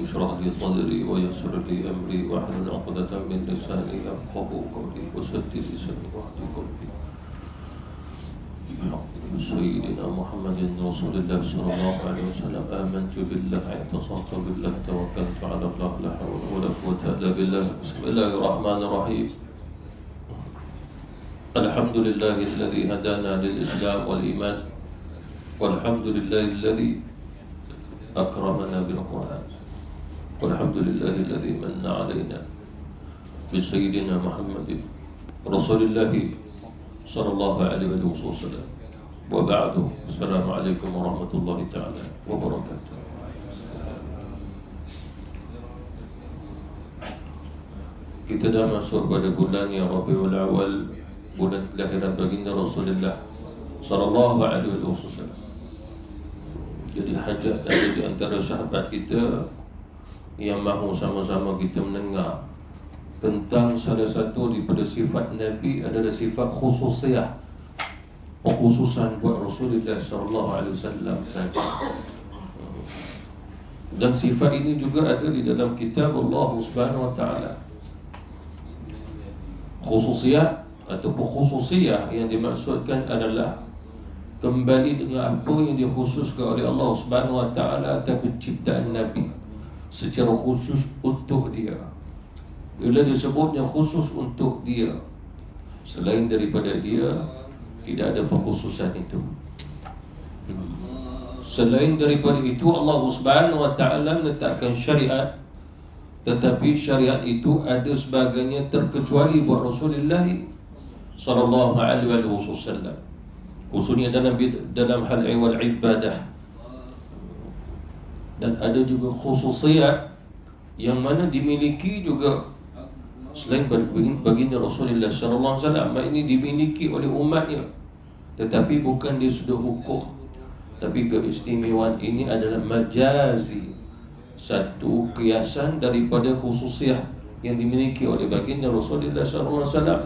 اشرح لي صدري ويسر لي أمري واحلل عقدة من لساني يفقهوا قولي وسدد لساني واهد قلبي سيدنا محمد رسول الله صلى الله عليه وسلم. آمنت بالله اعتصمت بالله توكلت على الله لا حول ولا قوة إلا بالله. بسم الله الرحمن الرحيم. الحمد لله الذي هدانا للإسلام والإيمان، والحمد لله الذي أكرمنا بالقرآن، والحمد لله الذي من علينا بسيدنا محمد رسول الله صلى الله عليه وسلم. وبعد، السلام عليكم ورحمة الله تعالى وبركاته. Kita dah masuk pada bulan yang Rabiul Awal, bulan kelahiran baginda Rasulullah sallallahu alaihi wasallam. Jadi hajat ada di antara sahabat kita yang mahu sama-sama kita mendengar tentang salah satu daripada sifat Nabi adalah sifat khususiyah, pengkhususan buat Rasulullah sallallahu alaihi wasallam saja. Dan sifat ini juga ada di dalam kitab Allah Subhanahu wa taala. Khususiyah ataupun khususiyah yang dimaksudkan adalah kembali dengan apa yang dikhususkan oleh Allah Subhanahu wa taala atas penciptaan Nabi secara khusus untuk dia. Bila disebutnya khusus untuk dia, selain daripada dia tidak ada pengkhususan itu. Selain daripada itu, Allah Subhanahu wa taala menetapkan syariat, tetapi syariat itu ada sebagainya terkecuali buat Rasulullah sallallahu alaihi wasallam, khususnya dalam hal wal ibadah. Dan ada juga khususiyat yang mana dimiliki juga selain baginda Rasulullah sallallahu alaihi wasallam, ini dimiliki oleh umatnya, tetapi bukan di sudut hukum. Tapi keistimewaan ini adalah majazi, satu kiasan daripada khususiyah yang dimiliki oleh baginda Rasulullah sallallahu alaihi wasallam.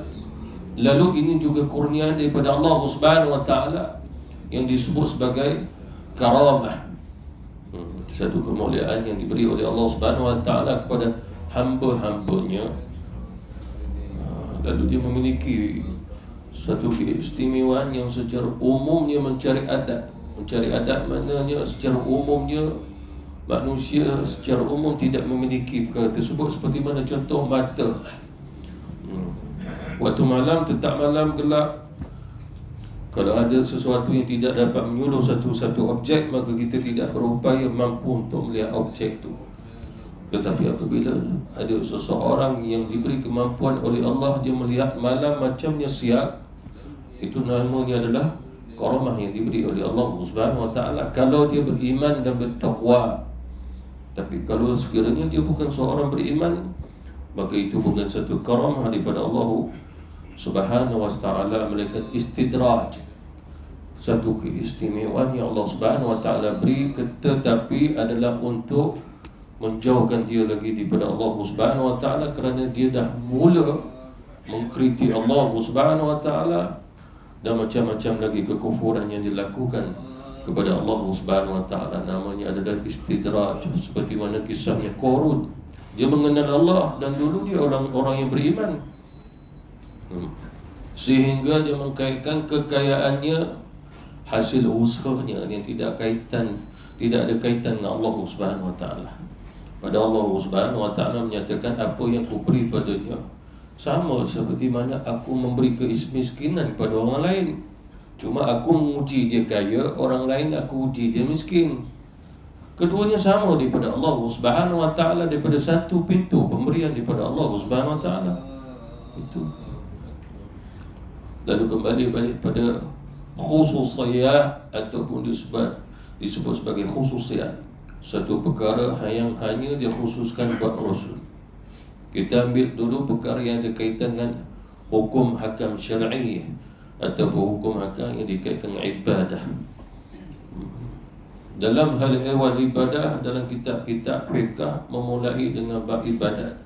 Lalu ini juga kurniaan daripada Allah Subhanahu wa taala yang disebut sebagai karamah, satu kemuliaan yang diberi oleh Allah Subhanahu wa taala kepada hamba-hambanya. Lalu dia memiliki satu keistimewaan yang secara umumnya mencari adat. Mencari adat maknanya secara umumnya manusia secara umum tidak memiliki perkara tersebut. Seperti mana contoh mata. Waktu malam, tetap malam gelap, kalau ada sesuatu yang tidak dapat menyuluh satu-satu objek, maka kita tidak berupaya mampu untuk melihat objek itu. Tetapi apabila ada seseorang yang diberi kemampuan oleh Allah, dia melihat malam macamnya siang, itu namanya adalah karamah yang diberi oleh Allah Subhanahu wa taala kalau dia beriman dan bertakwa. Tapi kalau sekiranya dia bukan seorang beriman, maka itu bukan satu karamah daripada Allah Subhanahu wa taala, melainkan istidraj, satu keistimewaan yang Allah Subhanahu wa taala beri, tetapi adalah untuk menjauhkan dia lagi daripada Allah Subhanahu wa taala, kerana dia dah mula mengkritik Allah Subhanahu wa taala dan macam-macam lagi kekufuran yang dilakukan kepada Allah Subhanahu wa taala. Namanya adalah istidraj. Seperti mana kisahnya Qarun, dia mengenal Allah dan dulu dia orang yang beriman, sehingga dia mengkaitkan kekayaannya hasil usahanya yang tidak ada kaitan dengan Allah Subhanahu wa taala. Pada Allah Subhanahu wa taala menyatakan, apa yang ku beri padanya sama seperti mana aku memberi kemiskinan kepada orang lain. Cuma aku menguji dia kaya, orang lain aku uji dia miskin. Keduanya sama daripada Allah Subhanahu wa taala, daripada satu pintu pemberian daripada Allah Subhanahu wa taala. Itu. Lalu kembali balik pada khususiyah ataupun disebut sebagai khususiyah, satu perkara yang hanya dikhususkan buat Rasul. Kita ambil dulu perkara yang ada kaitan dengan hukum hakam syar'i ataupun hukum hakam yang dikaitkan dengan ibadah. Dalam hal ehwal ibadah, dalam kitab-kitab fiqh memulai dengan bab ibadat.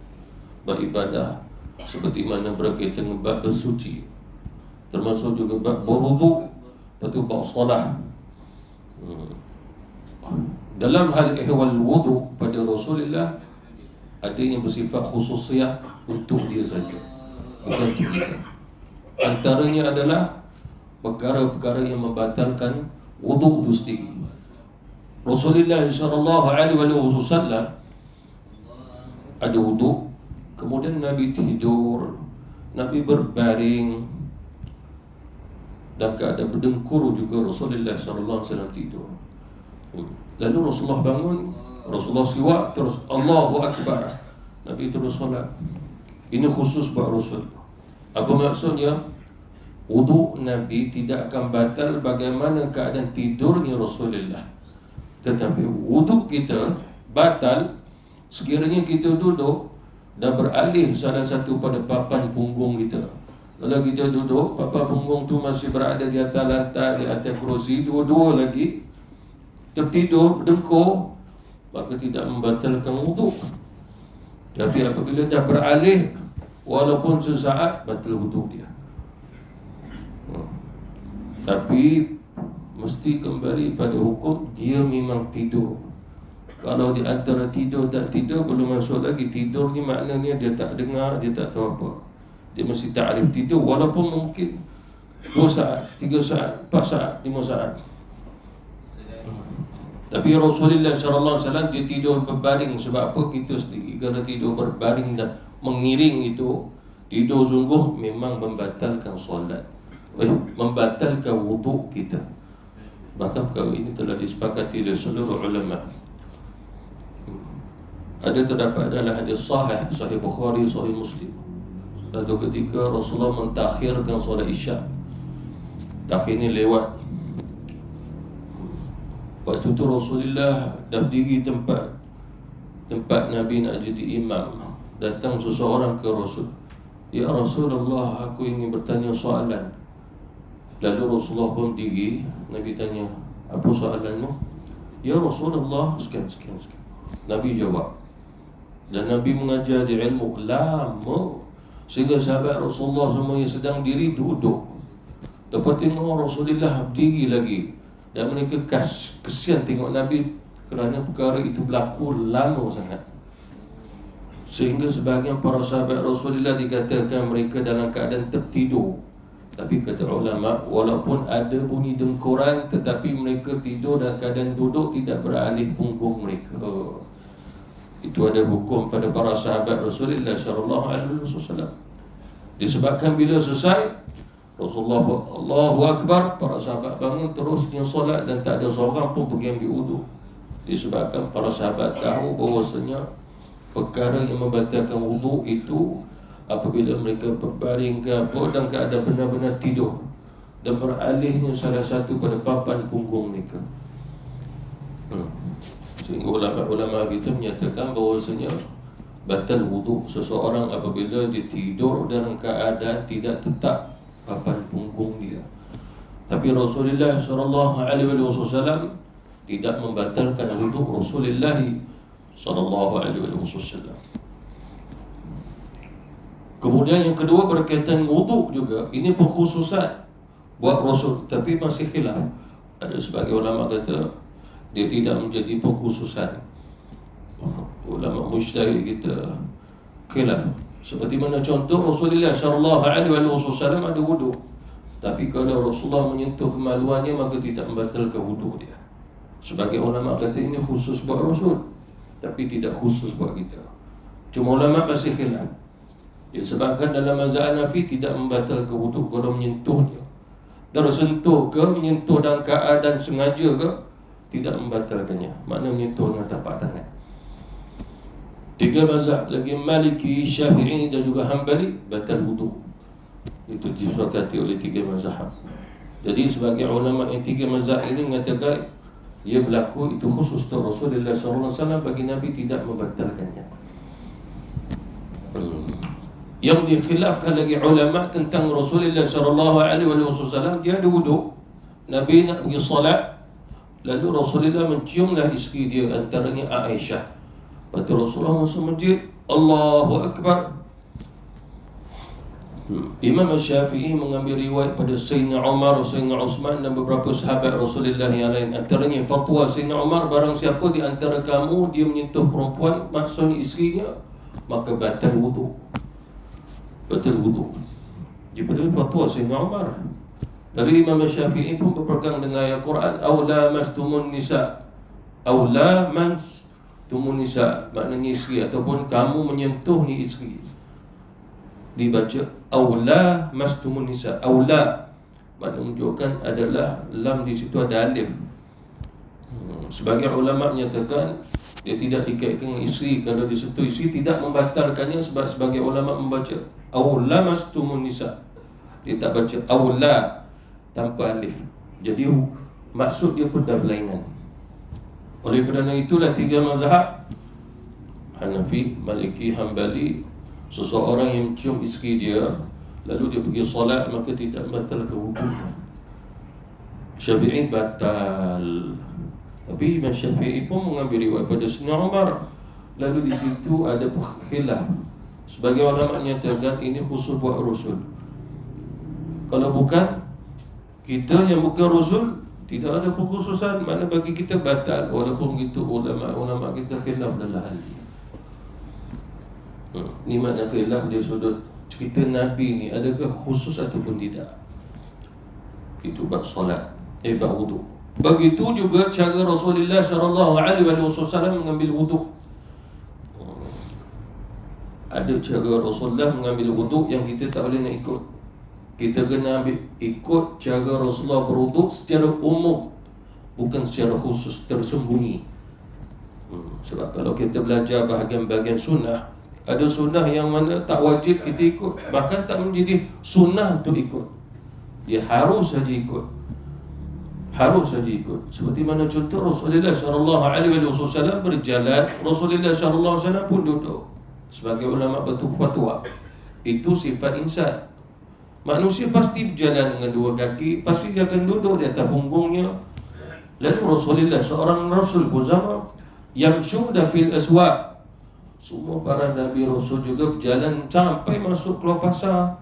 Bab ibadah seperti mana berkaitan dengan bab bersuci, termasuk juga bab berwuduk, lepas tu bab solat. Dalam hal ihwal wudu pada Rasulullah ada yang bersifat khususiyah untuk dia saja, bukan untuk kita. Antaranya adalah perkara-perkara yang membatalkan wudu itu sendiri. Rasulullah sallallahu alaihi wasallam ada wudu, kemudian Nabi tidur, Nabi berbaring, dan keadaan berdengkur juga Rasulullah sallallahu alaihi wasallam tidur. Lalu Rasulullah bangun, Rasulullah siwak, terus Allahu Akbar, Nabi terus solat. Ini khusus buat Rasul. Apa maksudnya? Wudu Nabi tidak akan batal bagaimana keadaan tidurnya Rasulullah. Tetapi wudu kita batal sekiranya kita duduk dan beralih salah satu pada papan punggung kita. Kalau kita duduk, papan punggung tu masih berada di atas lantai, di atas kerusi, dua-dua lagi tertidur, berdengkur, maka tidak membatalkan wudu. Tapi apabila dah beralih, walaupun sesaat, batal wudu dia. Tapi mesti kembali pada hukum dia memang tidur. Kalau di antara tidur tak tidur, belum masuk lagi. Tidur ni maknanya dia tak dengar, dia tak tahu apa. Dia mesti ta'rif tidur, walaupun mungkin 2 saat, 3 saat, 4 saat, 5 saat. Tapi Rasulullah SAW dia tidur berbaring. Sebab apa? Kita sendiri kalau tidur berbaring dan mengiring itu, tidur sungguh memang membatalkan solat, membatalkan wuduk kita. Bahkan perkara ini telah disepakati oleh seluruh ulama. Ada terdapat dalam hadis sahih Bukhari, sahih Muslim. Satu ketika Rasulullah mentakhirkan solat Isyak. Takhir ni lewat. Waktu tu Rasulullah dah berdiri tempat Nabi nak jadi imam. Datang seseorang ke Rasul. Ya Rasulullah, aku ingin bertanya soalan. Lalu Rasulullah pun diri. Nabi tanya, apa soalanmu? Ya Rasulullah, sekian. Nabi jawab. Dan Nabi mengajar di ilmu lama, sehingga sahabat Rasulullah semua yang sedang diri duduk. Lepas tengok Rasulullah berdiri lagi, dan mereka kesian tengok Nabi kerana perkara itu berlaku lama sangat. Sehingga sebahagian para sahabat Rasulullah dikatakan mereka dalam keadaan tertidur. Tapi kata ulama, walaupun ada bunyi dengkuran, tetapi mereka tidur dalam keadaan duduk, tidak beralih punggung mereka. Itu ada hukum pada para sahabat Rasulullah sallallahu alaihi wasallam. Disebabkan bila selesai Rasulullah Allahu Akbar, para sahabat bangun terusnya solat dan tak ada seorang pun pergi ambil wudu. Disebabkan para sahabat tahu bahawasanya perkara yang membatalkan wudu itu apabila mereka berbaring ke apa dan keadaan benar-benar tidur dan beralihnya salah satu pada papan punggung mereka. Sehingga ulama-ulama kita menyatakan bahawasanya batal wudu seseorang apabila dia tidur dalam keadaan tidak tetap papan punggung dia. Tapi Rasulullah sallallahu alaihi wasallam tidak membatalkan wudu Rasulullah sallallahu alaihi wasallam. Kemudian yang kedua berkaitan wudu juga, ini pengkhususan buat Rasul, tapi masih khilaf. Ada sebagai ulama kata dia tidak menjadi pengkhususan. Ulama mujtahid kita khilaf. Seperti mana contoh Rasulullah sallallahu alaihi wasallam ada wudu, tapi kalau Rasulullah menyentuh kemaluannya maka tidak membatalkan wudu dia. Sebagai ulama kata ini khusus buat Rasul, tapi tidak khusus buat kita. Cuma ulama masih khilaf. Disebabkan dalam mazhab Hanafi tidak membatalkan wudu kalau menyentuhnya. Tersentuh ke menyentuh dalam keadaan sengaja ke tidak membatalkannya. Makna menyentuh dengan tapak tangan. 3 mazhab lagi, Maliki, Syafi'i dan juga Hanbali, batal wudu. Itu disepakati oleh 3 mazhab. Jadi sebagai ulama yang 3 mazhab ini mengatakan ia berlaku itu khusus untuk Rasulullah SAW, bagi Nabi tidak membatalkannya. Yang dikhilafkan lagi ulama tentang Rasulullah SAW, dia ada wudu, Nabi nak pergi solat, lalu Rasulullah menciumlah isteri dia, antaranya Aisyah. Lepas tu Rasulullah masuk masjid, Allahu Akbar. Imam Syafi'i mengambil riwayat pada Sayyidina Umar, Sayyidina Uthman dan beberapa sahabat Rasulullah yang lain. Antaranya fatwa Sayyidina Umar, barang siapa di antara kamu dia menyentuh perempuan, maksudnya isterinya, maka batal wudu. Batal wudu. Daripada fatwa Sayyidina Umar. Tapi Imam Syafi'i pun berpegang dengan ayat Quran, aula mastumun nisa. Aula mastumun nisa, maknanya isteri ataupun kamu menyentuh ni isteri. Dibaca aula mastumun nisa. Aula makna menunjukkan adalah lam di situ ada alif. Sebagai ulama menyatakan dia tidak dikaitkan dengan isteri. Kalau disentuh isteri tidak membatalkannya, sebab sebagai ulama membaca aula mastumun nisa. Dia tak baca aula tanpa alif. Jadi maksud dia pun dah berlainan. Oleh kerana itulah tiga mazhab Hanafi, Maliki, Hambali, seseorang yang mencium isteri dia lalu dia pergi solat, maka tidak batalkan wudunya. Syafi'i batal. Tapi Imam Syafi'i pun mengambil riwayat pada Sayyidina Umar. Lalu di situ ada khilaf. Sebagai ulama menyatakan ini khusus buat Rasul. Kalau bukan, kita yang bukan Rasul tidak ada kekhususan, mana bagi kita batal. Walaupun gitu ulama kita khilaf dalam hal ini. Ni makna khilaf dia sudut cerita Nabi ni adakah khusus ataupun tidak. Itu bab solat, bab wudu. Begitu juga cara Rasulullah SAW mengambil wudu. Ada cara Rasulullah mengambil wudu yang kita tak boleh nak ikut. Kita kena ambil ikut cara Rasulullah berwuduk secara umum, bukan secara khusus tersembunyi. Sebab kalau kita belajar bahagian-bahagian sunnah, ada sunnah yang mana tak wajib kita ikut, bahkan tak menjadi sunnah untuk ikut. Dia harus saja ikut. Harus saja ikut. Seperti mana contoh Rasulullah SAW berjalan, Rasulullah SAW pun duduk. Sebagai ulama berfatwa, itu sifat insan. Manusia pasti berjalan dengan dua kaki, pasti dia akan duduk di atas punggungnya. Lalu Rasulullah, seorang Rasul pun sama, yamshuna fil aswaq. Semua para Nabi Rasul juga berjalan sampai masuk keluar pasar.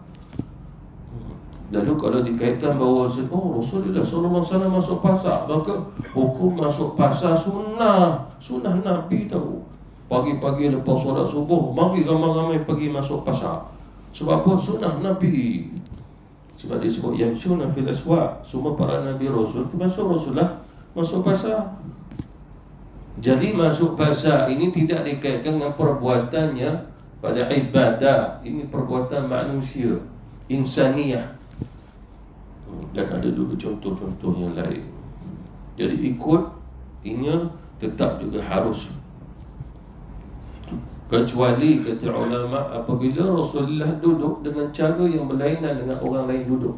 Lalu kalau dikaitkan bahawa Rasulullah SAW masuk pasar, maka hukum masuk pasar sunnah. Sunnah Nabi tahu. Pagi-pagi lepas solat subuh, mari ramai-ramai pergi masuk pasar. Sebab apa? Sunnah Nabi. Sebab disebut yamshuna fil aswaq. Semua para Nabi Rasul termasuk Rasulullah masuk pasar. Jadi masuk pasar ini tidak dikaitkan dengan perbuatannya pada ibadah. Ini perbuatan manusia, insaniyah. Dan ada dulu contoh-contoh yang lain. Jadi ikut ini tetap juga harus. Kecuali kata ulama, apabila Rasulullah duduk dengan cara yang berlainan dengan orang lain duduk,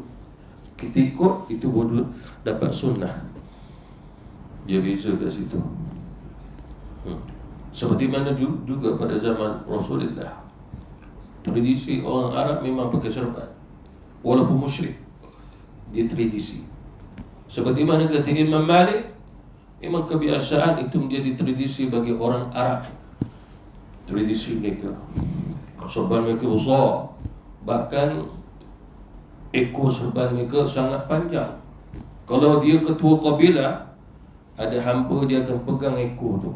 kita ikut, itu boleh dapat sunnah. Dia beza kat situ. Seperti mana juga pada zaman Rasulullah, tradisi orang Arab memang pakai serban, walaupun musyrik. Dia tradisi. Seperti mana kata Imam Malik, memang kebiasaan itu menjadi tradisi bagi orang Arab. Tradisi mereka, serban mereka besar, bahkan ekor serban mereka sangat panjang. Kalau dia ketua kabilah, ada hamba dia akan pegang ekor tu.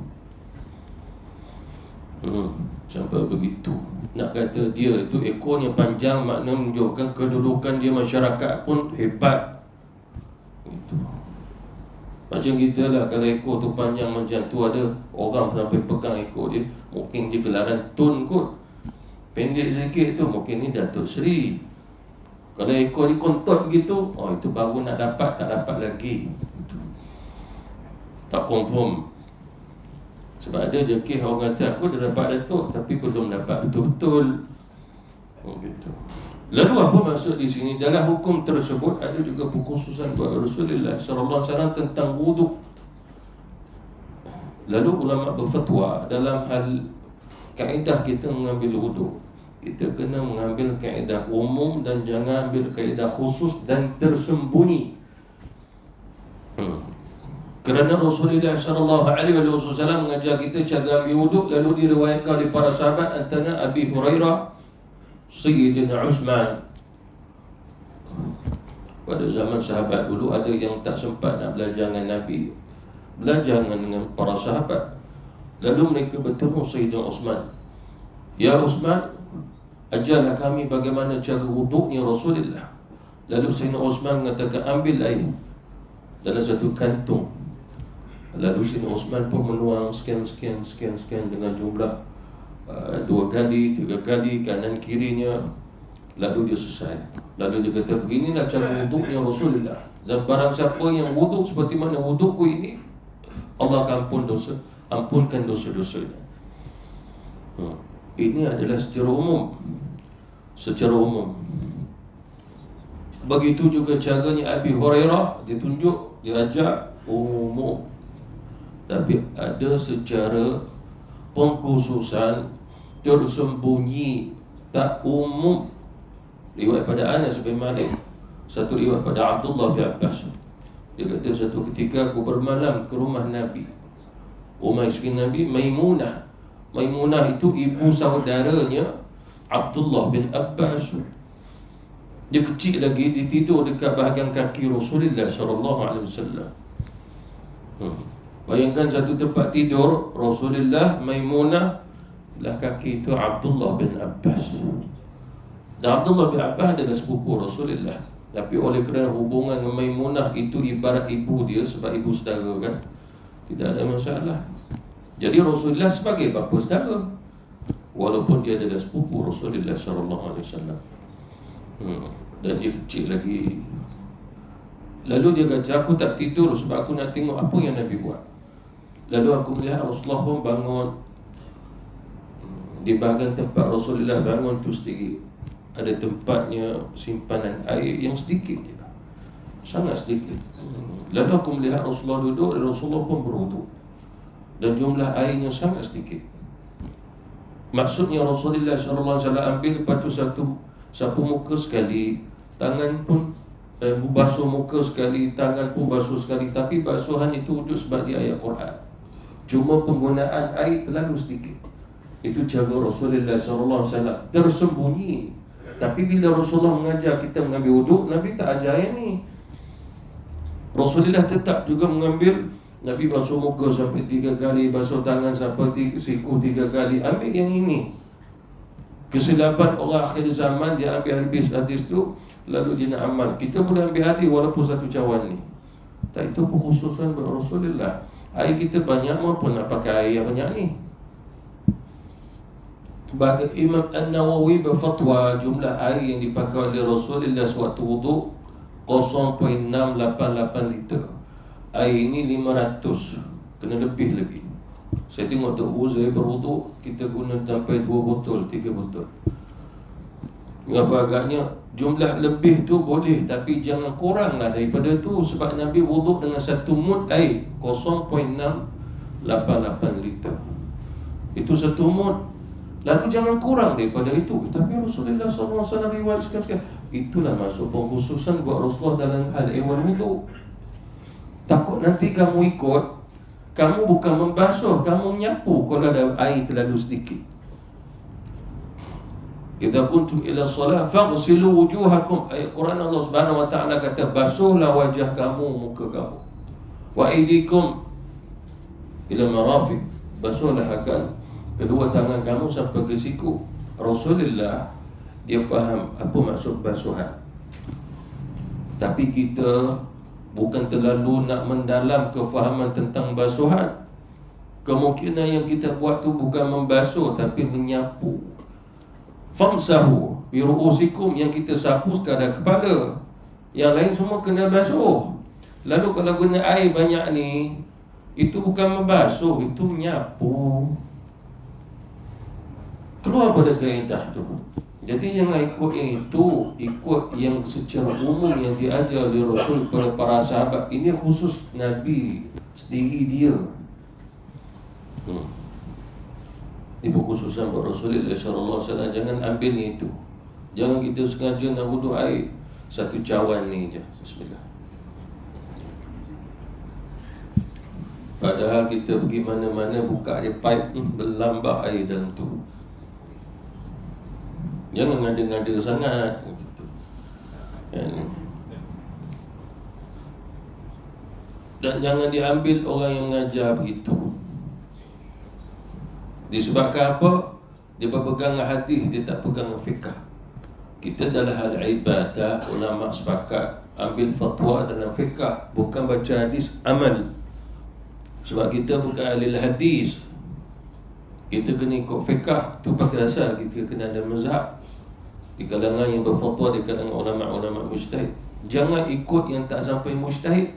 Sampai begitu. Nak kata dia itu ekornya panjang, makna menunjukkan kedudukan dia masyarakat pun hebat. Itu macam kita lah, kalau ekor tu panjang macam tu, ada orang sampai pegang ekor dia, mungkin dia gelaran Tun kot. Pendek sikit tu mungkin ni Datuk Seri. Kalau ekor dia kontot gitu, itu baru nak dapat, tak dapat lagi. Itu tak confirm. Sebab ada je kes orang kata aku dah dapat Datuk tapi belum dapat betul-betul. Gitu. Lalu apa maksud di sini? Dalam hukum tersebut ada juga kekhususan buat Rasulullah SAW tentang wuduk. Lalu ulama berfatwa dalam hal kaedah kita mengambil wuduk, kita kena mengambil kaedah umum dan jangan ambil kaedah khusus dan tersembunyi. Kerana Rasulullah SAW mengajar kita cara ambil wuduk, lalu diriwayatkan oleh para sahabat antara Abi Hurairah, Sayyidina Uthman, Pada zaman sahabat dulu ada yang tak sempat nak belajar dengan Nabi, belajar dengan para sahabat. Lalu mereka bertemu Sayyidina Osman. Ya Osman, ajarlah kami bagaimana cara wuduknya Rasulullah. Lalu Sayyidina Osman mengatakan, ambil air dalam satu kantung. Lalu Sayyidina Osman pun menuang sekian dengan jumlah 2 kali, 3 kali, kanan kirinya. Lalu dia selesai. Lalu dia kata, beginilah cara wuduknya Rasulullah. Dan barang siapa yang wuduk seperti mana wudukku ini, Allah akan ampunkan dosa-dosanya. Ini adalah secara umum. Begitu juga caranya Abi Hurairah, ditunjuk, diajar umum. Tapi ada secara pengkhususan tersembunyi, tak umum. Riwayat pada Anas bin Malik, satu riwayat pada Abdullah bin Abbas. Dia kata, satu ketika aku bermalam ke rumah Nabi, rumah isteri Nabi, Maimunah. Maimunah itu ibu saudaranya Abdullah bin Abbas. Dia kecil lagi, dia tidur dekat bahagian kaki Rasulullah SAW. Bayangkan satu tempat tidur Rasulullah, Maimunah, belah kaki itu Abdullah bin Abbas. Dan Abdullah bin Abbas adalah sepupu Rasulullah. Tapi oleh kerana hubungan dengan Maimunah itu ibarat ibu dia, sebab ibu saudara kan, tidak ada masalah. Jadi Rasulullah sebagai bapa saudara, walaupun dia adalah sepupu Rasulullah SAW. Dan dia kecil lagi. Lalu dia kata, aku tak tidur sebab aku nak tengok apa yang Nabi buat. Lalu aku melihat Rasulullah pun bangun. Di bahagian tempat Rasulullah bangun tu sendiri, ada tempatnya simpanan air yang sedikit je, sangat sedikit. Lalu aku melihat Rasulullah duduk dan Rasulullah pun berwuduk, dan jumlah airnya sangat sedikit. Maksudnya Rasulullah SAW ambil, lepas tu sapu muka sekali, tangan pun basuh muka sekali, tangan pun basuh sekali. Tapi basuhan itu wujud sebab di ayat Quran. Cuma penggunaan air terlalu sedikit. Itu cara Rasulullah SAW tersembunyi. Tapi bila Rasulullah mengajar kita mengambil wuduk, Nabi tak ajar yang ni. Rasulullah tetap juga mengambil, Nabi basuh muka sampai 3 kali, basuh tangan sampai siku 3 kali. Ambil yang ini. Kesilapan orang akhir zaman, dia ambil hadis tu, lalu dia nak amal. Kita boleh ambil hadis walaupun satu cawan ni. Tak, itu kekhususan Rasulullah. Air kita banyak maupun nak pakai air yang banyak ni. Bahkan Imam An-Nawawi berfatwa jumlah air yang dipakai oleh Rasulullah sewaktu wuduk 0.688 liter. Air ini 500, kena lebih lagi. Saya tengok Tok saya berwuduk, kita guna sampai 2 botol, 3 botol. Agaknya jumlah lebih tu boleh, tapi jangan kurang lah daripada tu. Sebab Nabi wuduk dengan 1 mud air 0.688 liter. Itu 1 mud. Lalu jangan kurang daripada itu. Tapi Rasulullah SAW riwayat sekali-sekali. Itulah maksud pengkhususan buat Rasulullah dalam hal ehwal wuduk. Takut nanti kamu ikut, kamu bukan membasuh, kamu menyapu kalau ada air terlalu sedikit. Idza kuntum ila salat faghsilu wujuhakum. Ayat Quran Allah Subhanahu wa taala kata, basuhlah wajah kamu, muka kamu. Wa aydikum ila marafiq. Basuhlah akan kedua tangan kamu sampai ke siku. Rasulullah dia faham apa maksud basuhan. Tapi kita bukan terlalu nak mendalam kefahaman tentang basuhan. Kemungkinan yang kita buat tu bukan membasuh tapi menyapu. Famsahu bi ru'usikum, yang kita sapu sekadar kepala. Yang lain semua kena basuh. Lalu kalau guna air banyak ni, itu bukan membasuh, itu menyapu. Keluar pada kaedah tu. Jadi jangan ikut yang itu, ikut yang secara umum yang diajar oleh Rasul kepada para sahabat. Ini khusus Nabi sendiri dia. Ini khususan buat Rasulullah SAW. Jangan ambil ni itu. Jangan kita sengaja nak wuduk air 1 cawan ni je. Bismillah. Padahal kita pergi mana-mana buka je pipe, berlambak air dalam tu. Jangan ngada-ngada sangat. Dan jangan diambil orang yang mengajar begitu. Disebabkan apa? Dia berpegang dengan hadis, dia tak pegang dengan fiqh. Kita dalam hal ibadah, ulama sepakat ambil fatwa dalam fiqh, bukan baca hadis amal. Sebab kita bukan ahli hadis, kita kena ikut fiqh. Tu pakai asal kita kena ada mazhab di kalangan yang berfatwa, di kalangan ulama-ulama mujtahid. Jangan ikut yang tak sampai mujtahid.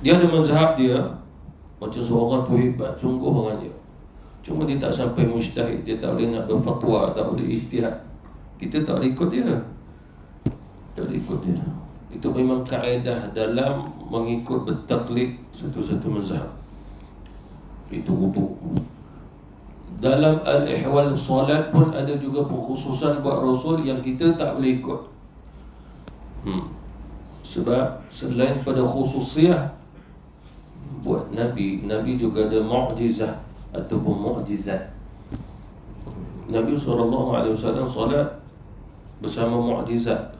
Dia ada mazhab dia, macam seorang tu hebat, sungguh orang dia, cuma dia tak sampai mujtahid, dia tak boleh nak berfatwa, tak boleh ijtihad. Kita tak boleh ikut dia. Tak boleh ikut dia. Itu memang kaedah dalam mengikut bertaklid satu-satu mazhab. Itu wudu. Dalam al-ihwal solat pun ada juga pengkhususan buat Rasul yang kita tak boleh ikut. Sebab selain pada khususiyah buat Nabi, Nabi juga ada mu'jizah ataupun mu'jizat. Nabi SAW solat bersama mu'jizat.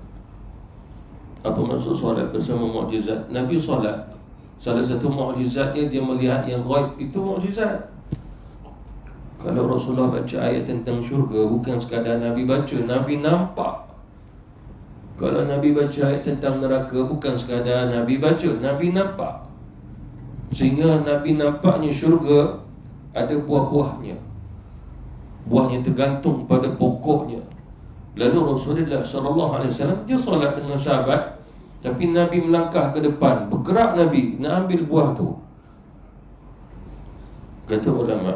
Apa maksud solat bersama mu'jizat? Nabi solat, salah satu mu'jizatnya dia melihat yang ghaib, itu mu'jizat. Kalau Rasulullah baca ayat tentang syurga, bukan sekadar Nabi baca, Nabi nampak. Kalau Nabi baca ayat tentang neraka, bukan sekadar Nabi baca, Nabi nampak. Sehingga Nabi nampaknya syurga ada buah-buahnya. Buahnya tergantung pada pokoknya. Lalu Rasulullah SAW dia solat dengan sahabat, tapi Nabi melangkah ke depan, bergerak Nabi nak ambil buah tu. Kata ulama,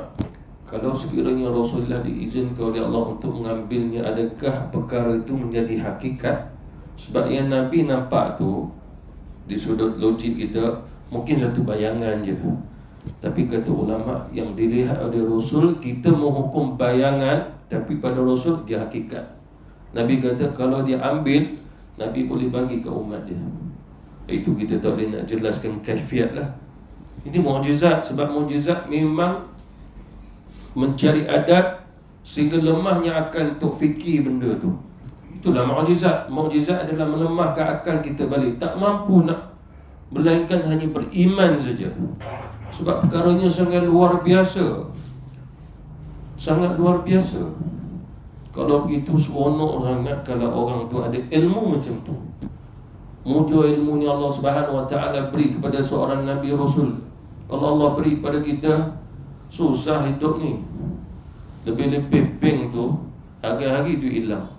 kalau sekiranya Rasulullah diizinkan oleh Allah untuk mengambilnya, adakah perkara itu menjadi hakikat? Sebab yang Nabi nampak tu, di sudut logik kita, mungkin satu bayangan je. Tapi kata ulama, yang dilihat oleh Rasul, kita menghukum bayangan, tapi pada Rasul dia hakikat. Nabi kata kalau dia ambil, Nabi boleh bagi ke umat dia. Itu kita tak boleh nak jelaskan kaifiat lah. Ini mukjizat. Sebab mukjizat memang mencari adat sehingga lemahnya akal untuk fikir benda tu. Itulah mukjizat. Mukjizat adalah melemahkan akal kita balik. Tak mampu nak, melainkan hanya beriman saja. Sebab perkaranya sangat luar biasa. Sangat luar biasa. Kalau begitu seronok sangat kalau orang tu ada ilmu macam tu. Mudah ilmunya Allah Subhanahu Wa Taala beri kepada seorang Nabi Rasul. Kalau Allah beri pada kita, susah hidup ni. Lebih-lebih bank tu hari-hari duit hilang.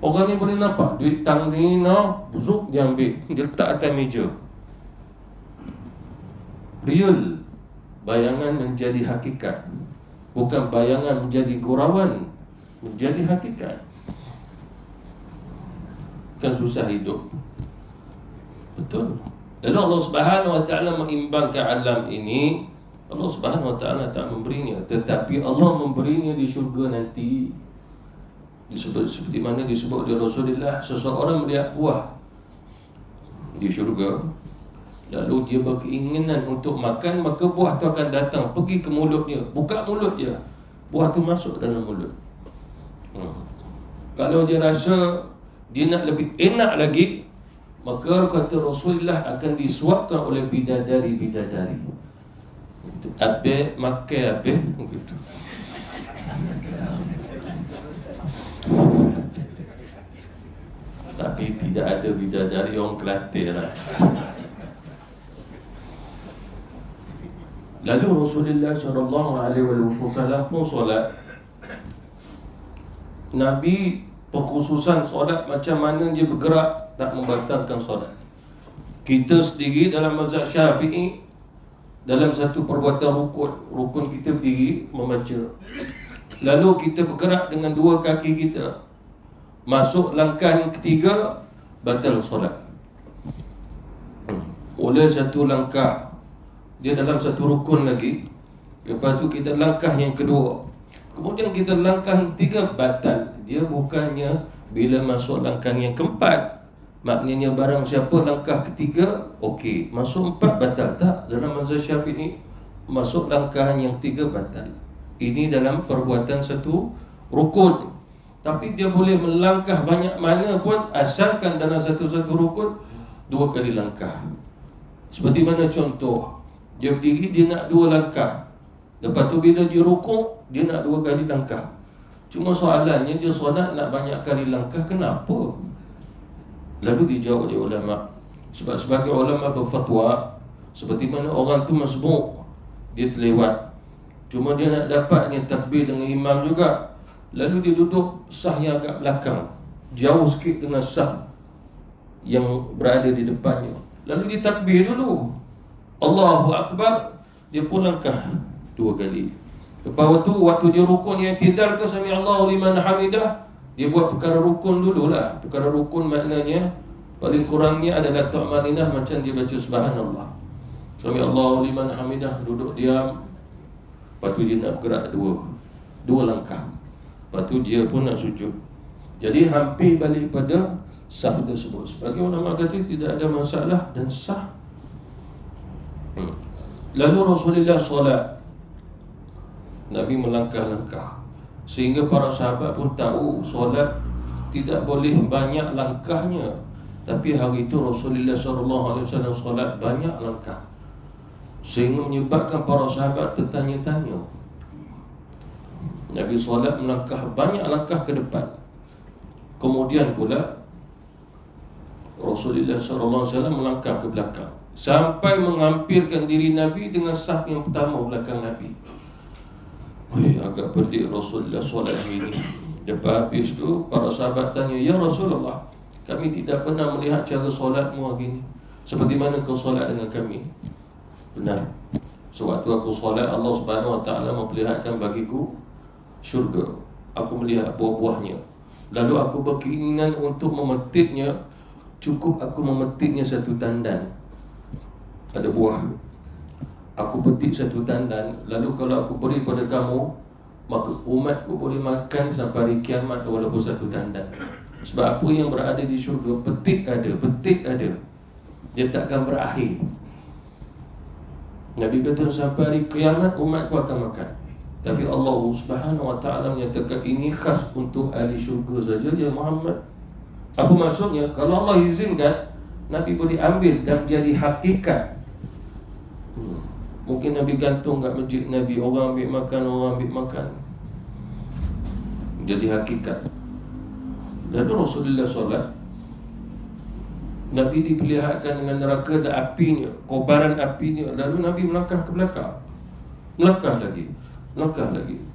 Orang ni boleh nampak duit tang sini, busuk dia ambil, dia letak atas meja. Real. Bayangan menjadi hakikat. Bukan bayangan menjadi gurauan, menjadi hakikat. Kan susah hidup. Betul. Lalu Allah Subhanahu Wa Taala mengimbangkan alam ini. Allah Subhanahu Wa Taala tak memberinya, tetapi Allah memberinya di syurga nanti. Disebut seperti mana disebut oleh Rasulullah, seseorang melihat buah di syurga, lalu dia berkeinginan untuk makan, maka buah tu akan datang, pergi ke mulutnya, buka mulut dia, buah tu masuk dalam mulut. Kalau dia rasa dia nak lebih enak lagi, maka kata Rasulullah akan disuapkan oleh bidadari-bidadari. Abe makan abe gitu. Tapi tidak ada bidadari orang Kelantan lah. Lalu Rasulullah SAW pun solat. Nabi perkhususan solat macam mana dia bergerak tak membatalkan solat. Kita sendiri dalam mazhab Syafi'i, dalam satu perbuatan rukun kita berdiri membaca, lalu kita bergerak dengan dua kaki kita, masuk langkah yang ketiga, batal solat. Oleh satu langkah, dia dalam satu rukun lagi, lepas tu kita langkah yang kedua, kemudian kita langkah yang ketiga, batal. Dia bukannya bila masuk langkah yang keempat, maknanya barang siapa langkah ketiga, okey, masuk empat batal. Tak, dalam mazhab Syafi'i, masuk langkah yang ketiga batal. Ini dalam perbuatan satu rukun. Tapi dia boleh melangkah banyak mana pun, asalkan dalam satu-satu rukun dua kali langkah. Seperti mana contoh, dia berdiri, dia nak 2 langkah. Lepas tu bila dia rukuk, dia nak 2 kali langkah. Cuma soalannya, dia solat nak banyak kali langkah, kenapa? Lalu dijawab oleh ulama. Sebab sebagai ulama berfatwa, seperti mana orang tu masbuk, dia terlewat, cuma dia nak dapatnya takbir dengan imam juga, lalu dia duduk sah yang agak belakang, jauh sikit dengan sah yang berada di depannya. Lalu dia takbir dulu, Allahu Akbar, dia pun langkah 2 kali. Lepas tu waktu dia rukun yang tidal ke sami Allahu liman hamidah, dia buat perkara rukun dululah. Perkara rukun maknanya paling kurangnya adalah tu'maninah, macam dia baca subhanallah, sami Allahu liman hamidah, duduk diam. Lepas tu dia nak bergerak 2 langkah. Lepas tu dia pun nak sujud. Jadi hampir balik pada saf tersebut. Sebagai ulama kata tidak ada masalah dan sah. Lalu Rasulullah solat, Nabi melangkah-langkah, sehingga para sahabat pun tahu solat tidak boleh banyak langkahnya. Tapi hari itu Rasulullah SAW solat banyak langkah, sehingga menyebabkan para sahabat tertanya-tanya. Nabi solat melangkah banyak langkah ke depan, kemudian pula Rasulullah SAW melangkah ke belakang, sampai menghampirkan diri Nabi dengan saf yang pertama belakang Nabi. Agak pelik Rasulullah solat hari ini. Lepas habis tu para sahabat tanya, ya Rasulullah, kami tidak pernah melihat cara solatmu hari ini, seperti mana kau solat dengan kami? Benar, sewaktu aku solat, Allah Subhanahu Wa Taala memperlihatkan bagiku syurga. Aku melihat buah-buahnya, lalu aku berkeinginan untuk memetiknya. Cukup aku memetiknya 1 tandan, ada buah, aku petik 1 tandan, lalu kalau aku beri pada kamu, maka umatku boleh makan sampai hari kiamat walaupun 1 tandan. Sebab apa yang berada di syurga, petik ada, dia takkan berakhir. Nabi kata sampai hari kiamat umatku akan makan. Tapi Allah Subhanahu Wa Taala menyatakan ini khas untuk ahli syurga saja, ya Muhammad. Apa maksudnya? Kalau Allah izinkan, Nabi boleh ambil dan jadi hakikat. Mungkin Nabi gantung kat masjid Nabi, orang ambil makan, jadi hakikat. Lalu Rasulullah solat, Nabi diperlihatkan dengan neraka dan apinya, kobaran apinya. Lalu Nabi melangkah ke belakang, melangkah lagi.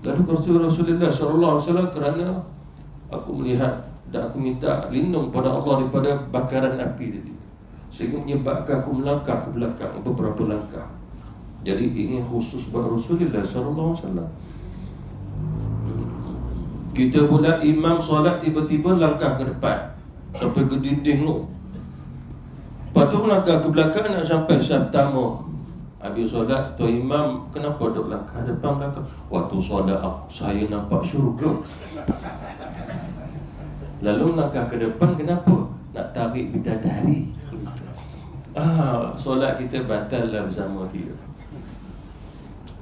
Lalu Rasulullah SAW, kerana aku melihat dan aku minta lindung pada Allah daripada bakaran api tadi, sehingga menyebabkan aku melangkah ke belakang beberapa langkah. Jadi ini khusus buat Rasulullah SAW. Kita pula imam solat tiba-tiba langkah ke depan sampai ke dinding tu. Lepas tu melangkah ke belakang nak sampai saf pertama. Habis solat, tu imam kenapa duduk langkah depan belakang? Waktu solat saya nampak syurga. Lalu melangkah ke depan kenapa? Nak tarik bidadari. Solat kita batal lah bersama dia.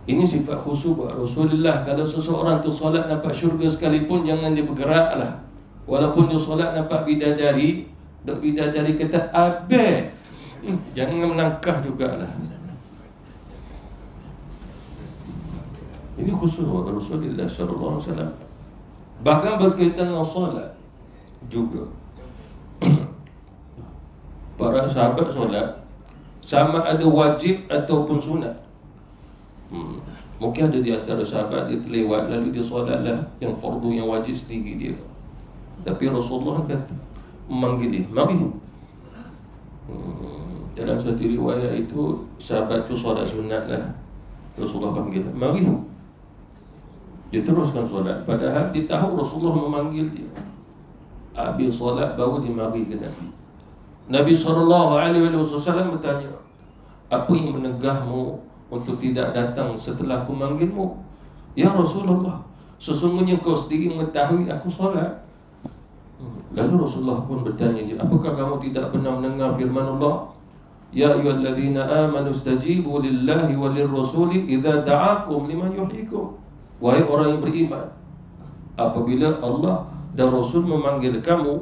Ini sifat khusus buat Rasulullah. Kalau seseorang tu solat nampak syurga sekalipun, jangan dia bergerak lah. Walaupun dia solat nampak bidadari, duk bidadari kata abe, jangan melangkah jugalah. Ini khusus buat Rasulullah SAW. Bahkan berkaitan dengan solat juga. Para sahabat solat sama ada wajib ataupun sunat. Mungkin ada di antara sahabat dia terlewat, lalu dia solatlah yang fardu, yang wajib sendiri dia. Tapi Rasulullah kata, memanggil dia, mari. Dalam satu riwayat itu, sahabat tu solat sunat lah, Rasulullah panggil, mari. Dia teruskan solat, padahal dia tahu Rasulullah memanggil dia. Habis solat baru dia mari ke Nabi. Nabi SAW bertanya, apa yang menegahmu untuk tidak datang setelah aku manggilmu? Ya Rasulullah, sesungguhnya kau sendiri mengetahui aku solat. Lalu Rasulullah pun bertanya dia, apakah kamu tidak pernah mendengar firman Allah, ya ayyuhalladzina amanu stajibu lillahi walirrasuli idza da'akum lima yuhyikum. Wahai orang yang beriman, apabila Allah dan Rasul memanggil kamu,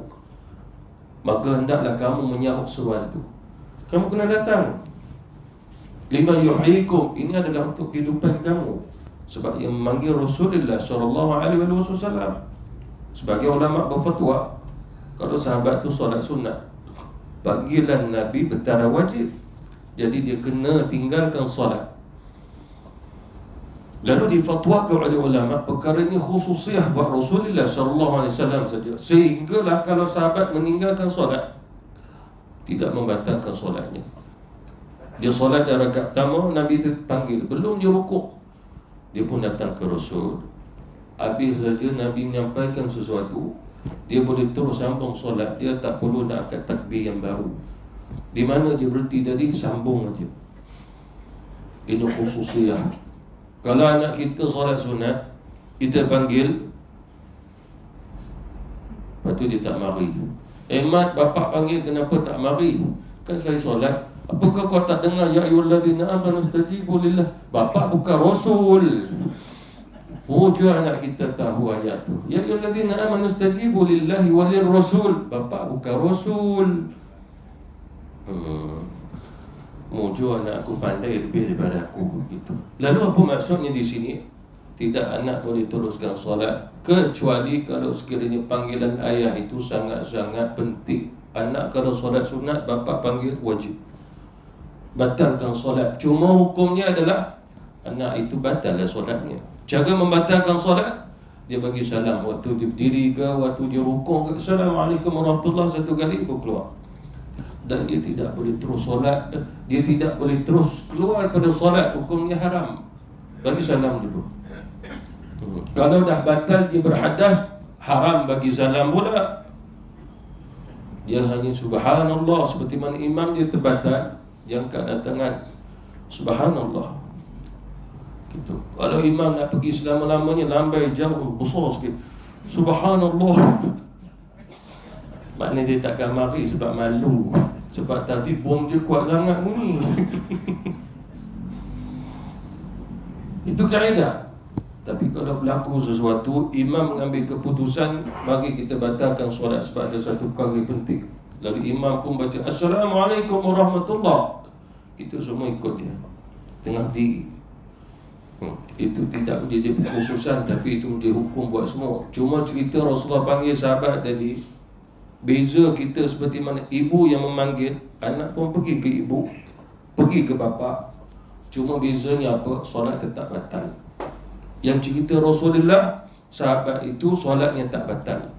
maka hendaklah kamu menyahut seruan itu. Kamu kena datang. Lima yuhyikum, ini adalah untuk kehidupan kamu. Sebab yang memanggil Rasulullah SAW. Sebagai ulama berfatwa, kalau sahabat tu solat sunat, panggilan Nabi bertara wajib, jadi dia kena tinggalkan solat. Lalu difatwakan oleh ulama, perkara ini khususiah buat Rasulullah SAW saja. Sehinggalah kalau sahabat meninggalkan solat, tidak membatalkan solatnya. Dia solat dari rakaat pertama, Nabi panggil, belum dia rukuk, dia pun datang ke Rasul. Habis saja Nabi menyampaikan sesuatu, dia boleh terus sambung solat, dia tak perlu nak angkat takbir yang baru. Di mana dia berhenti tadi, sambung aja. Ini khususiah. Kalau anak kita solat sunat, kita panggil, lepas tu dia tak mari. Mat, bapak panggil kenapa tak mari? Kan saya solat. Apakah kau tak dengar ya ayyuhallazina amanu istajibu lillah? Bapak bukan Rasul. Wujud anak kita tahu ayat tu. Ya ayyuhallazina amanu istajibu lillahi walir rasul. Bapak bukan Rasul. Wujud anak aku pandai lebih daripada aku gitu. Lalu apa maksudnya di sini? Tidak anak boleh teruskan solat kecuali kalau sekiranya panggilan ayah itu sangat-sangat penting. Anak kalau solat sunat, bapak panggil wajib, batalkan solat. Cuma hukumnya adalah anak itu batallah solatnya. Cara membatalkan solat, dia bagi salam waktu dia berdiri ke, waktu dia rukuk ke, Assalamualaikum warahmatullahi, satu kali pun keluar. Dan dia tidak boleh terus solat, dia tidak boleh terus keluar pada solat, hukumnya haram. Bagi salam dulu. Kalau dah batal dia berhadas, haram bagi salam pula. Dia hanya subhanallah, seperti mana imam dia terbatal, dia angkat tangan subhanallah gitu. Kalau imam nak pergi selama-lamanya, lambai jauh, besar sikit, subhanallah, maknanya dia takkan mari sebab malu. Sebab tadi bom dia kuat sangat ni. Itu kaedah. Tapi kalau berlaku sesuatu, imam mengambil keputusan bagi kita batalkan solat sebab ada satu perkara penting, lalu imam pun baca Assalamualaikum warahmatullahi, kita semua ikut dia tengah diri. Itu tidak menjadi kekhususan, tapi itu menjadi hukum buat semua. Cuma cerita Rasulullah panggil sahabat tadi, beza kita seperti mana ibu yang memanggil, anak pun pergi ke ibu, pergi ke bapa. Cuma bezanya apa? Solat tetap batal. Yang cerita Rasulullah, sahabat itu solatnya tak batal.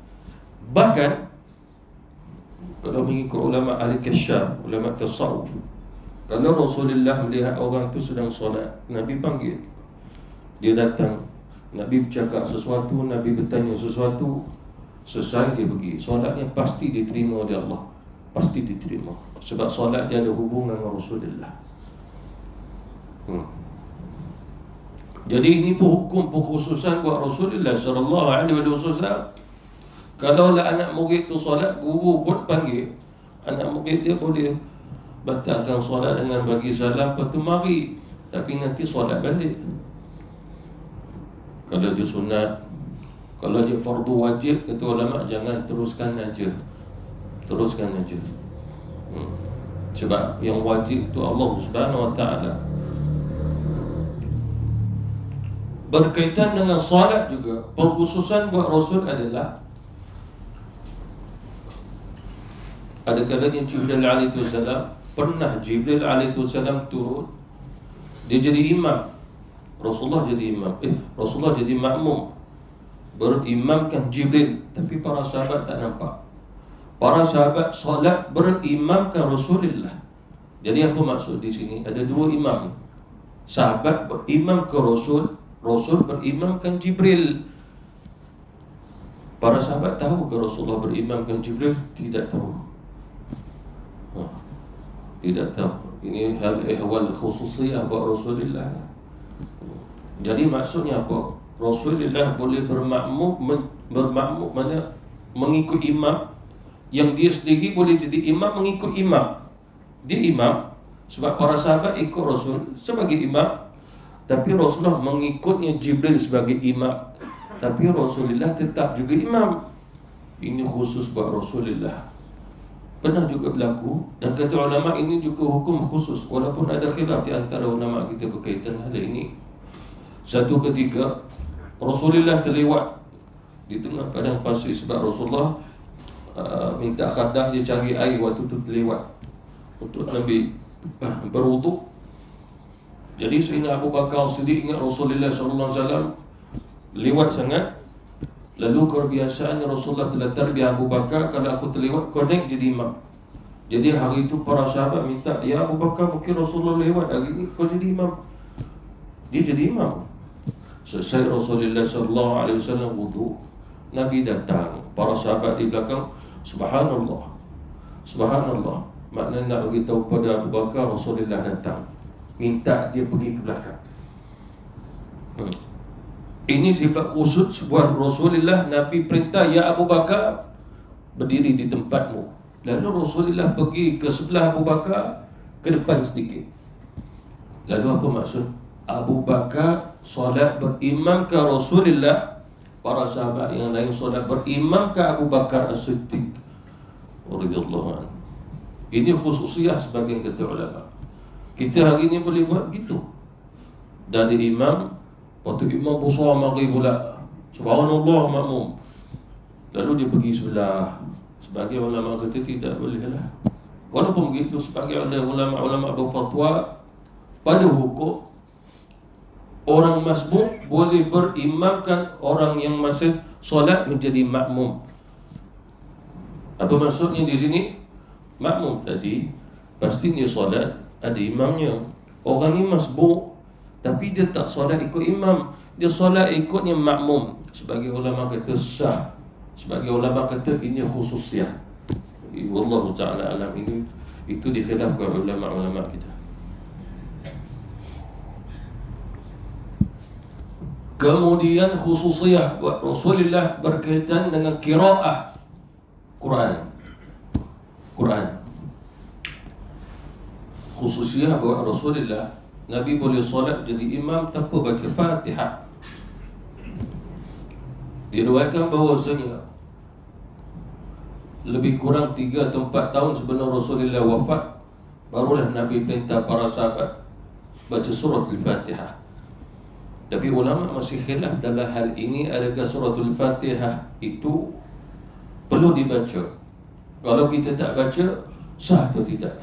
Bahkan kalau mengikut ulama ahli kasyaf, ulama tasawuf, kalau Rasulullah melihat orang itu sedang solat, Nabi panggil, dia datang, Nabi bercakap sesuatu, Nabi bertanya sesuatu, selesai dia pergi, solatnya pasti diterima oleh Allah, pasti diterima. Sebab solat dia ada hubungan dengan Rasulullah. Jadi ini pun hukum pengkhususan buat Rasulullah SAW. Kalau lah anak murid tu solat, guru pun panggil, anak murid dia boleh batalkan solat dengan bagi salam, lepas tu mari, tapi nanti solat balik. Kalau dia sunat, kalau dia fardu wajib, kata ulama jangan teruskan aja, teruskan aja. Sebab yang wajib tu Allah Subhanahu Wa Taala. Berkaitan dengan solat juga, pengkhususan buat Rasul adalah ada kalanya Jibril alaihi wasallam, pernah Jibril alaihi wasallam turun, dia jadi imam, Rasulullah jadi imam, Rasulullah jadi makmum, berimamkan Jibril, tapi para sahabat tak nampak. Para sahabat solat berimamkan Rasulullah. Jadi apa maksud di sini? Ada dua imam. Sahabat berimam ke Rasul, Rasul berimamkan Jibril. Para sahabat tahu ke Rasulullah berimamkan Jibril? Tidak tahu. Tidak tahu. Ini hal ihwal khususiyah buat Rasulullah. Jadi maksudnya apa? Rasulullah boleh bermakmum mana mengikut imam, yang dia sendiri boleh jadi imam mengikut imam. Dia imam sebab para sahabat ikut Rasul sebagai imam, tapi Rasulullah mengikutnya Jibril sebagai imam, tapi Rasulullah tetap juga imam. Ini khusus buat Rasulullah. pernah juga berlaku, dan kata ulama ini juga hukum khusus, walaupun ada khilaf di antara ulama kita berkaitan hal ini. Satu ketika Rasulullah terlewat di tengah padang pasir, sebab Rasulullah minta khadam dia cari air waktu tu terlewat untuk Nabi berwuduk. Jadi Sayyidina Abu Bakar Siddiq ingat Rasulullah SAW lewat sangat. Lalu kebiasaannya Rasulullah telah tarbiyah Abu Bakar, kalau aku terlewat kau naik jadi imam. Jadi hari itu para sahabat minta, ya Abu Bakar, mungkin Rasulullah lewat hari ini, kau jadi imam. Dia jadi imam. Selesai Rasulullah SAW wudu, Nabi datang, para sahabat di belakang, subhanallah, subhanallah. Maknanya nak beritahu pada Abu Bakar Rasulullah datang, minta dia pergi ke belakang. Ini sifat khusus sebuah Rasulullah. Nabi perintah, ya Abu Bakar, berdiri di tempatmu. Lalu Rasulullah pergi ke sebelah Abu Bakar, ke depan sedikit. Lalu apa maksud? Abu Bakar solat berimam ke Rasulullah, para sahabat yang lain solat berimam ke Abu Bakar As-Siddiq radhiyallahu anhu. Ini khususiyah sebagian kata ulama. Kita hari ini boleh buat begitu. Dari imam, waktu imam besar mari pula, subhanallah makmum, lalu dia pergi sebelah. Sebagai ulama kata tidak boleh lah. Walaupun begitu, sebagai ulama berfatwa pada hukum orang masbuk boleh berimamkan orang yang masih solat menjadi makmum. Apa maksudnya di sini? Makmum tadi pasti dia solat ada imamnya. Orang ni masbuk tapi dia tak solat ikut imam, dia solat ikutnya makmum. Sebagai ulama kata sah. Sebagai ulama kata ini khususiyah. Wallahu ta'ala alam. Ini itu dikhilafkan ulama-ulama kita. Kemudian khususiyah buat Rasulullah berkaitan dengan qiraah Quran. Khususiyah buat Rasulullah, Nabi boleh solat jadi imam tanpa baca Fatihah. Diriwayatkan bahawasanya lebih kurang 3 atau 4 tahun sebelum Rasulullah wafat, barulah Nabi perintah para sahabat baca surah Al-Fatihah. Tapi ulama masih khilaf dalam hal ini, adakah surah Al-Fatihah itu perlu dibaca? Kalau kita tak baca, sah atau tidak?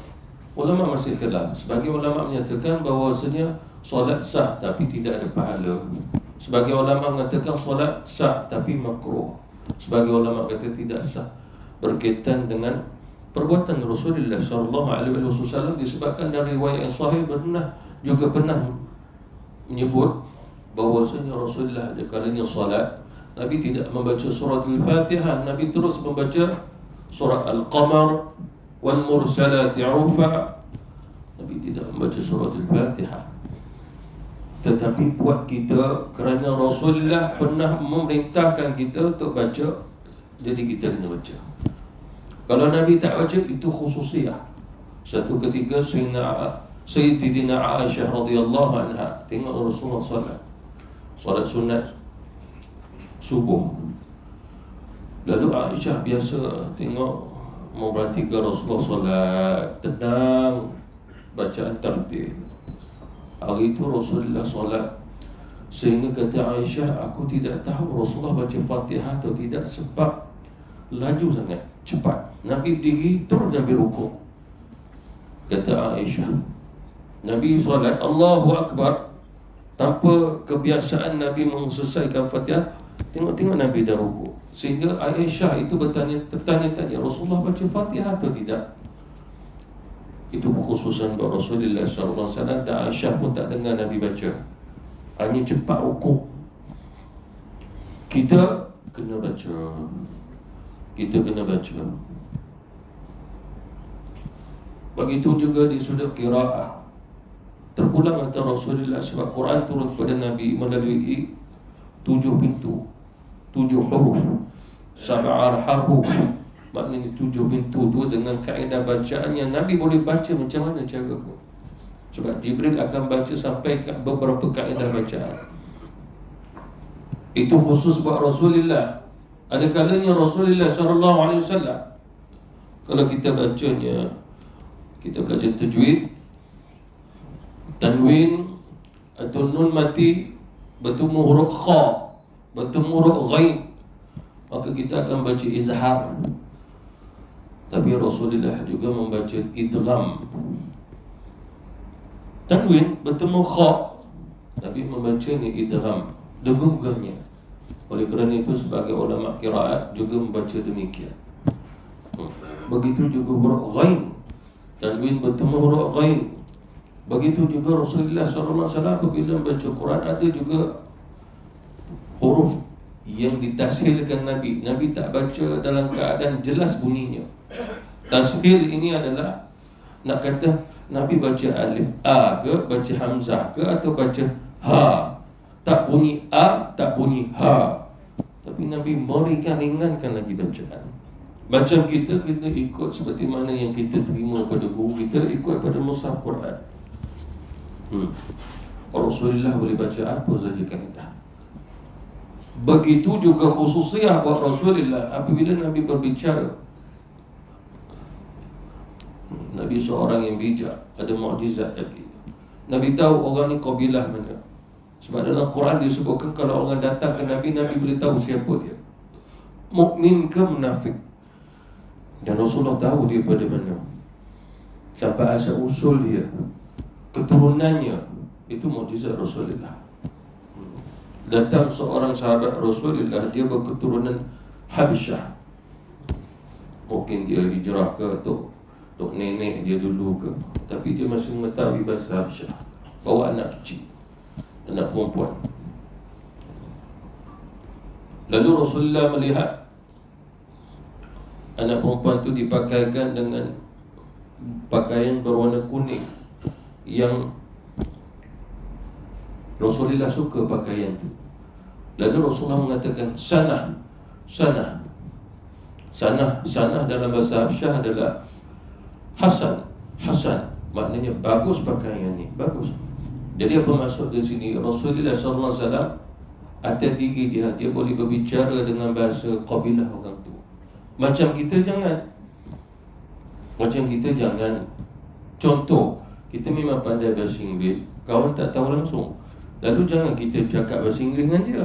Ulama masih khilaf. Sebagai ulama menyatakan bahawasanya solat sah tapi tidak ada pahala. Sebagai ulama mengatakan solat sah tapi makruh. Sebagai ulama kata tidak sah. Berkaitan dengan perbuatan Rasulullah SAW, disebabkan dari riwayat yang sahih juga pernah menyebut bahawasanya Rasulullah kalanya solat, Nabi tidak membaca surah Al-Fatihah. Nabi terus membaca surah Al-Qamar wal mursalati urfa. Nabi tidak membaca surah Al-Fatihah. Tetapi buat kita, kerana Rasulullah pernah memerintahkan kita untuk baca, jadi kita kena baca. Kalau Nabi tak baca, itu khususiyah. Satu ketika Sayyidina Aisyah radhiyallahu anha tengok Rasulullah solat sunat subuh. Lalu Aisyah biasa tengok, memperhatikan Rasulullah solat tenang, bacaan tartil. Hari itu Rasulullah solat, sehingga kata Aisyah, aku tidak tahu Rasulullah baca Fatihah atau tidak, sebab laju sangat, cepat. Nabi diri terus Nabi rukuk. Kata Aisyah, Nabi solat Allahu Akbar, tanpa kebiasaan Nabi selesaikan Fatihah, tengok-tengok Nabi dah rukuk. Sehingga Aisyah itu tertanya-tanya, Rasulullah baca Fatihah atau tidak? Itu kekhususan buat Rasulullah SAW. Dan Aisyah pun tak dengar Nabi baca, hanya cepat rukuk. Kita kena baca. Begitu juga di sudut qiraah. Terpulang antara Rasulullah, sebab Quran turun kepada Nabi melalui 7 pintu, 7 huruf, sab'ar haruf. Maknanya 7 pintu tu dengan kaedah bacaan yang Nabi boleh baca macam mana cara pun. Sebab Jibril akan baca sampai ke beberapa kaedah bacaan. Itu khusus buat Rasulullah. Ada kalanya Rasulullah SAW Kalau kita bacanya, kita belajar tajwid, tanwin atau nun mati bertemu huruf kha, bertemu huruf ghain, maka kita akan baca izhar. Tapi Rasulullah juga membaca idgham. Tanwin bertemu kha, Nabi membacanya idgham, degumnya. Oleh kerana itu sebagai ulama qiraat juga membaca demikian. Begitu juga huruf ghain, tanwin bertemu huruf ghain. Begitu juga Rasulullah SAW apabila membaca Quran, ada juga huruf yang ditashilkan Nabi. Nabi tak baca dalam keadaan jelas bunyinya. Tashil ini adalah nak kata Nabi baca alif A ke, baca hamzah ke, atau baca ha. Tak bunyi A, tak bunyi ha. Tapi Nabi meringankan lagi bacaan. Macam kita ikut seperti mana yang kita terima pada guru kita, ikut pada mushaf Quran. Rasulullah boleh baca apa saja kaedah. Begitu juga khususiah buat Rasulullah apabila Nabi berbicara. Nabi seorang yang bijak, ada mukjizat lagi. Nabi tahu orang ni kabilah mana. Sebab dalam Quran disebutkan kalau orang datang ke Nabi, Nabi boleh tahu siapa dia, mukmin ke munafik. Dan Rasulullah tahu dia pada mana, sampai asal usul dia, keturunannya. Itu mukjizat Rasulullah. Datang seorang sahabat Rasulullah, dia berketurunan Habsyah. Mungkin dia hijrah ke untuk nenek dia dulu ke, tapi dia masih mengetahui bahasa Habsyah. Bawa anak kecil, anak perempuan. Lalu Rasulullah melihat anak perempuan itu dipakaikan dengan pakaian berwarna kuning yang Rasulullah suka pakaian itu. Lalu Rasulullah mengatakan sanah dalam bahasa Habsyah adalah hasan. Maknanya bagus pakaian ni, bagus. Jadi apa maksud di sini? Rasulullah SAW atas diri dia boleh berbicara dengan bahasa kabilah orang tu. Macam kita jangan. Contoh, kita memang pandai bahasa Inggeris, kawan tak tahu langsung, lalu jangan kita cakap bahasa Inggeris dengan dia.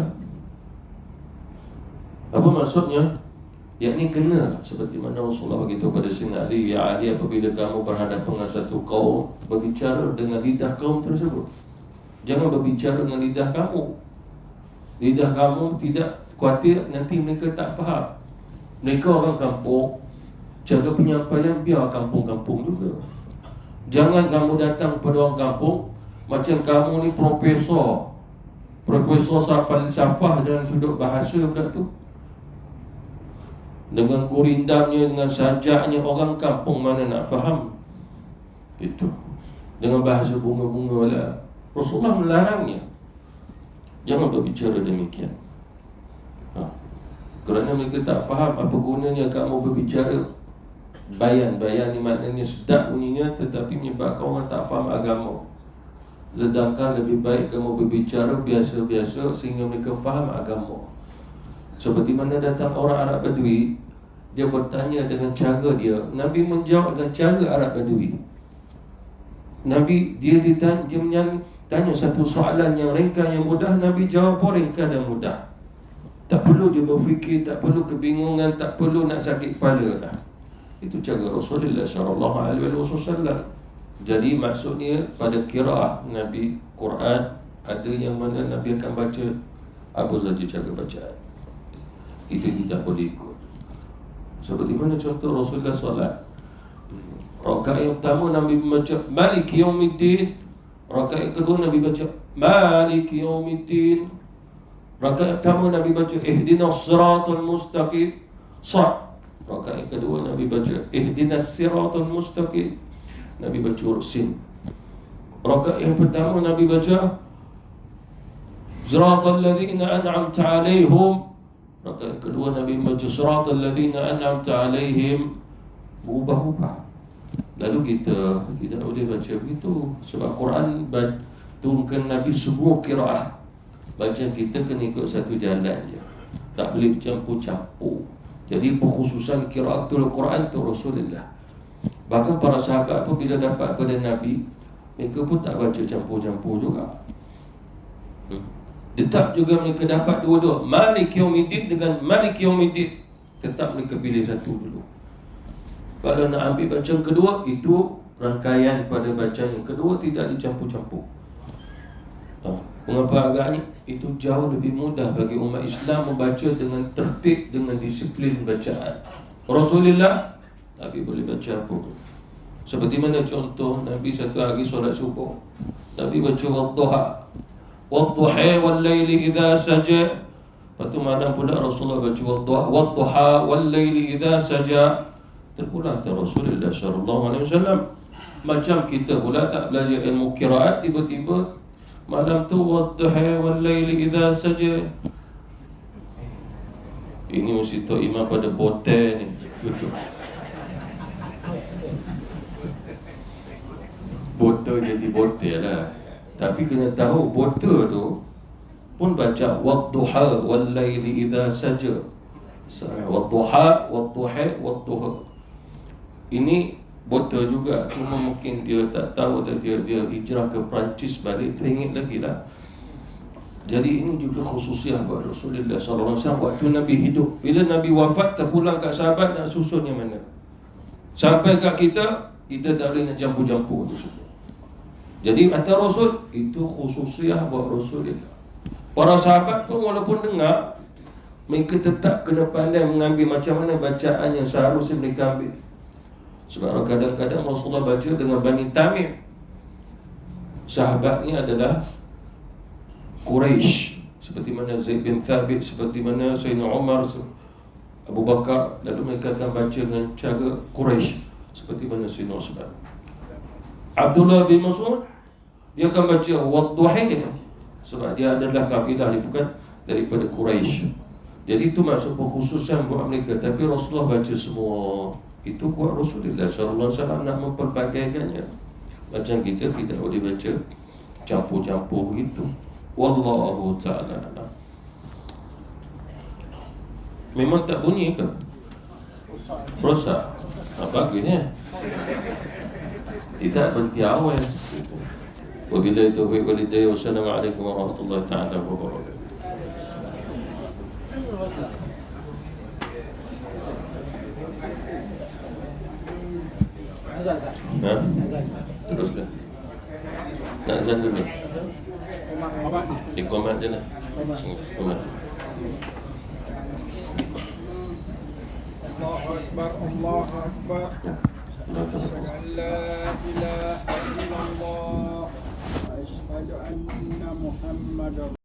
Apa maksudnya? Yakni kena seperti mana Rasulullah beritahu pada Sayyidina Ali, ya Ali, apabila kamu berhadapan dengan satu kaum, berbicara dengan lidah kaum tersebut. Jangan berbicara dengan lidah kamu. Lidah kamu tidak khawatir nanti mereka tak faham. Mereka orang kampung, cara penyampaian biar kampung-kampung juga. Jangan kamu datang kepada orang kampung macam kamu ni profesor falsafah dalam sudut bahasa pula tu, dengan gurindamnya, dengan sajaknya, orang kampung mana nak faham itu. Dengan bahasa bunga-bunga lah. Rasulullah melarangnya. Jangan berbicara demikian. Kerana mereka tak faham apa gunanya kamu berbicara bayan ni, maknanya sedap bunyinya tetapi menyebabkan orang tak faham agama. Sedangkan lebih baik kamu berbicara biasa-biasa sehingga mereka faham agama. Seperti mana datang orang Arab Badui, dia bertanya dengan cara dia, Nabi menjawab dengan cara Arab Badui. Nabi dia tanya satu soalan yang ringkas, yang mudah, Nabi jawab pun ringkas dan mudah. Tak perlu dia berfikir, tak perlu kebingungan, tak perlu nak sakit kepala dah. Itu cara Rasulullah SAW. Jadi maksudnya pada qiraah Nabi Quran, ada yang mana Nabi akan baca apa saja cara bacaan. Itu tidak boleh ikut. Seperti mana contoh Rasulullah solat. Rakaat yang pertama Nabi membaca Maliki Yaumiddin. Rakaat yang kedua Nabi baca Maliki Yaumiddin. Rakaat pertama Nabi baca Ihdinas Siratal Mustaqim. Rakaat yang kedua Nabi baca Ihdinas Siratal Mustaqim. Nabi baca huruf sin. Rakaat yang pertama Nabi baca Siratal ladzina an'amta 'alaihim. Rakaat kedua Nabi baca Siratal ladzina an'amta 'alaihim. Berubah-ubah. Lalu kita tidak boleh baca begitu, sebab Quran turunkan Nabi semua qiraah. Bacaan kita kena ikut satu jalan je, tak boleh campur-campur. Jadi pengkhususan qiraatul Quran tu Rasulullah. Bahkan para sahabat apabila dapat pada Nabi, mereka pun tak baca campur-campur juga. Tetap juga mereka dapat dua-dua, Malik Yaumiddin dengan Malik Yaumiddin. Tetap mereka pilih satu dulu. Kalau nak ambil bacaan kedua, itu rangkaian pada bacaan yang kedua, tidak dicampur-campur. Mengapa agaknya? Itu jauh lebih mudah bagi umat Islam membaca dengan tertib, dengan disiplin bacaan. Rasulullah, Nabi boleh baca apa pun. Seperti mana contoh Nabi satu hari solat subuh, Nabi baca wadduha, wadduha wal laili idza saja. Lepas tu malam pula Rasulullah baca wadduha wal laili idza saja. Terpulang ke Rasulullah sallallahu alaihi wasallam. Macam kita pula tak belajar ilmu qiraat, tiba-tiba malam tu wadduha wal laili idza saja. Ini mesti tahu imam pada botel ni. Betul. Botol jadi botol lah. Tapi kena tahu botol tu pun baca wadduha wal laili idza saja. Wadduha, wadduha, wadduha. Ini botol juga, cuma mungkin dia tak tahu dia hijrah ke Perancis balik, teringin lagi lah. Jadi ini juga khususiah buat Rasulullah SAW waktu Nabi hidup. Bila Nabi wafat, terpulang kat sahabat nak susun yang mana. Sampai kat kita tak boleh nak jampu-jampu tu semua. Jadi kata Rasul, itu khususiah buat Rasulullah. Para sahabat pun walaupun dengar, mereka tetap kena pandai mengambil macam mana bacaan yang seharusnya mereka ambil. Sebab kadang-kadang Rasulullah baca dengan Bani Tamim. Sahabatnya adalah Quraisy, seperti mana Zaid bin Thabit, seperti mana Sayyidina Umar, Abu Bakar. Lalu mereka akan baca dengan cara Quraisy, seperti mana Sayyidina Utsman. Abdullah bin Mas'ud, dia akan baca wadduha, sebab dia adalah kabilah, dia bukan daripada Quraisy. Jadi itu maksud pengkhususan buat mereka. Tapi Rasulullah baca semua. Itu buat Rasulullah sallallahu alaihi wasallam nak memperbagaikannya. Macam kita tidak boleh baca campur-campur begitu. Wallahu ta'ala. Memang tak bunyi ke? Rosak. Bagus ya. Tidak berhenti awal. Wabillahi taufiq wal hidayah. Wassalamualaikum warahmatullahi ta'ala wabarakatuh. Teruslah. Nak azan dulu. Iqamat je lah. Iqamat. Allahu Akbar, Allahu Akbar. Asyhadu an la ilaha illallah wa asyhadu anna Muhammadar